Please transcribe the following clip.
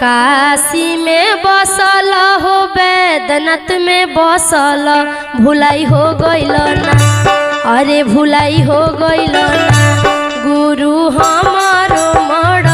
काशी में बसल हो बैद्यनाथ में बसल भुलाई हो गइल ना अरे भुलाई हो गइल ना गुरु हमारो मर